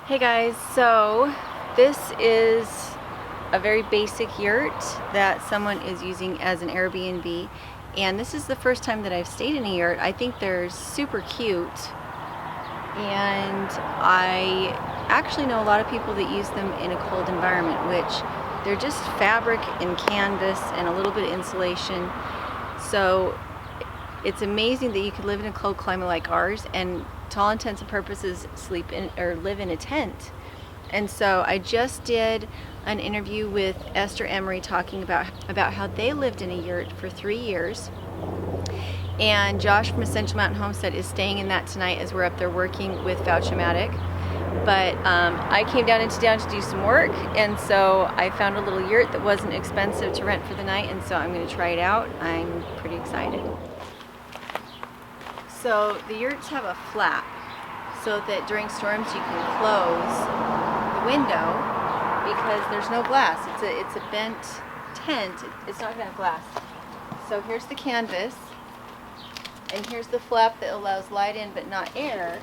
Hey guys, so this is a very basic yurt that someone is using as an Airbnb, and this is the first time that I've stayed in a yurt. I think they're super cute, and I actually know a lot of people that use them in a cold environment, which they're just fabric and canvas and a little bit of insulation. So it's amazing that you could live in a cold climate like ours and to all intents and purposes sleep in or live in a tent. And so I just did an interview with Esther Emery talking about how they lived in a yurt for 3 years, and Josh from Essential Mountain Homestead is staying in that tonight as we're up there working with Vouch-O-Matic. But I came down into town to do some work, and so I found a little yurt that wasn't expensive to rent for the night, and so I'm going to try it out. I'm pretty excited. So the yurts have a flap so that during storms you can close the window because there's no glass. It's a bent tent. It's not going to have glass. So here's the canvas, and here's the flap that allows light in but not air.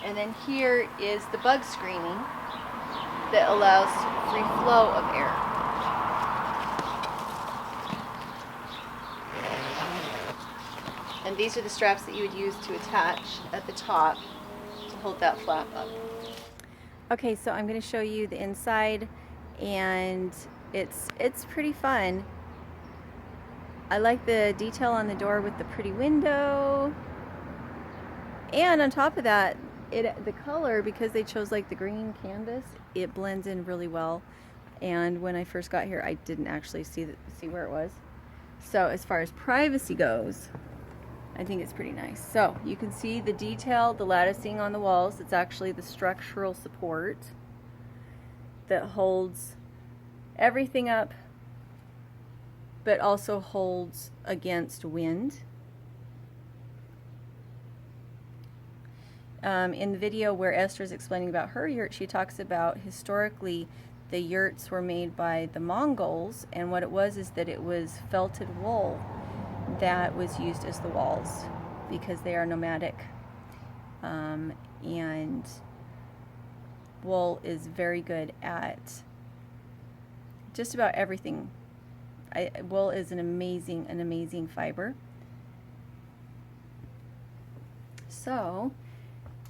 And then here is the bug screening that allows free flow of air. And these are the straps that you would use to attach at the top to hold that flap up. Okay, so I'm going to show you the inside, and it's pretty fun. I like the detail on the door with the pretty window, and on top of that, the color, because they chose like the green canvas, it blends in really well. And when I first got here, I didn't actually see where it was. So as far as privacy goes, I think it's pretty nice. So you can see the detail, the latticing on the walls. It's actually the structural support that holds everything up, but also holds against wind. In the video where Esther is explaining about her yurt, she talks about historically the yurts were made by the Mongols, and what it was is that it was felted wool that was used as the walls because they are nomadic, and wool is very good at just about everything. Wool is an amazing fiber. So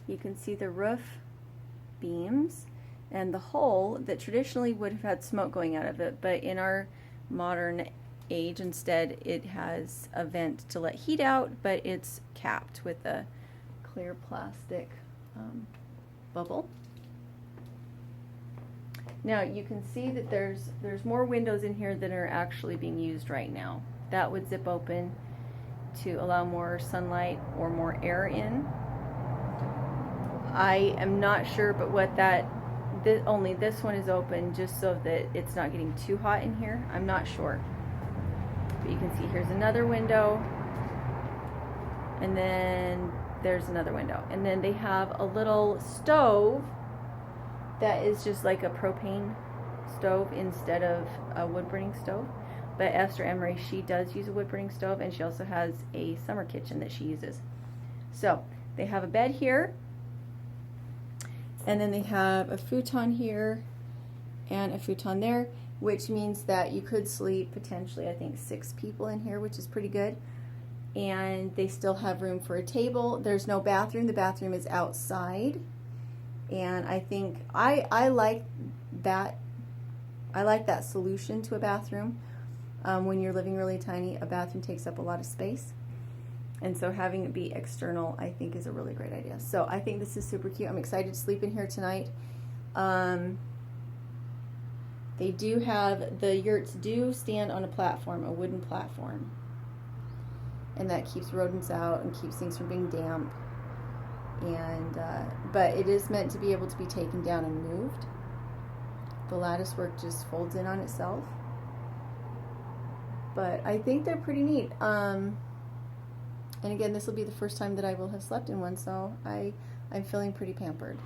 you can see the roof beams and the hole that traditionally would have had smoke going out of it, but in our modern age instead it has a vent to let heat out, but it's capped with a clear plastic bubble. Now you can see that there's more windows in here than are actually being used right now. That would zip open to allow more sunlight or more air in. I am not sure, but only this one is open just so that it's not getting too hot in here. I'm not sure. But you can see here's another window, and then there's another window. And then they have a little stove that is just like a propane stove instead of a wood-burning stove. But Esther Emery, she does use a wood-burning stove, and she also has a summer kitchen that she uses. So they have a bed here, and then they have a futon here and a futon there, which means that you could sleep potentially, I think, 6 people in here, which is pretty good. And they still have room for a table. There's no bathroom. The bathroom is outside. And I think I like that. I like that solution to a bathroom. When you're living really tiny, a bathroom takes up a lot of space. And so having it be external, I think, is a really great idea. So I think this is super cute. I'm excited to sleep in here tonight. They do have, the yurts do stand on a platform, a wooden platform. And that keeps rodents out and keeps things from being damp. And but it is meant to be able to be taken down and moved. The lattice work just folds in on itself. But I think they're pretty neat. And again, this will be the first time that I will have slept in one, so I'm feeling pretty pampered.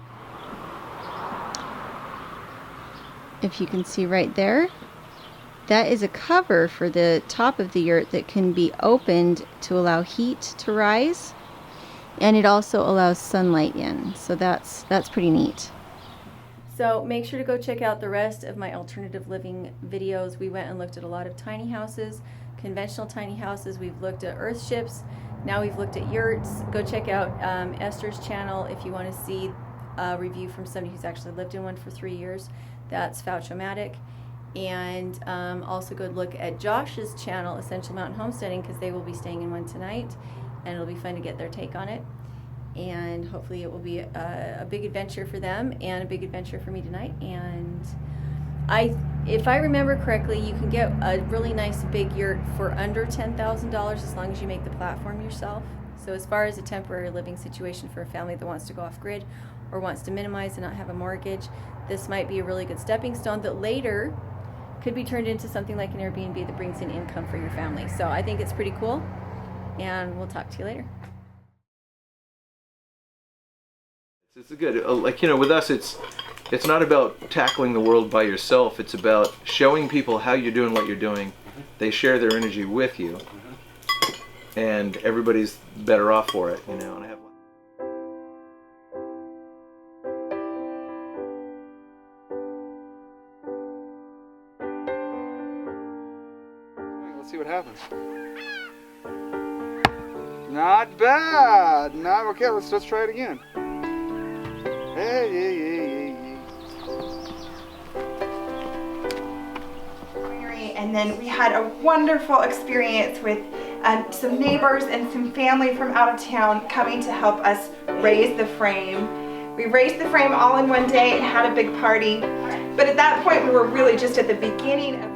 If you can see right there, that is a cover for the top of the yurt that can be opened to allow heat to rise, and it also allows sunlight in, so that's pretty neat. So make sure to go check out the rest of my alternative living videos. We went and looked at a lot of tiny houses, conventional tiny houses. We've looked at earthships. Now we've looked at yurts. Go check out Esther's channel if you want to see a review from somebody who's actually lived in one for 3 years. That's Fauchomatic. And also go look at Josh's channel, Essential Mountain Homesteading, because they will be staying in one tonight, and it'll be fun to get their take on it. And hopefully it will be a big adventure for them and a big adventure for me tonight. And if I remember correctly, you can get a really nice big yurt for under $10,000 as long as you make the platform yourself. So as far as a temporary living situation for a family that wants to go off grid or wants to minimize and not have a mortgage, this might be a really good stepping stone that later could be turned into something like an Airbnb that brings in income for your family. So I think it's pretty cool, and we'll talk to you later. It's good. Like, you know, with us, it's not about tackling the world by yourself. It's about showing people how you're doing what you're doing. They share their energy with you, and everybody's better off for it, you know. And I have Let's see what happens. Not bad. Not okay. Let's try it again. Hey. And then we had a wonderful experience with some neighbors and some family from out of town coming to help us raise the frame. We raised the frame all in one day and had a big party. But at that point, we were really just at the beginning of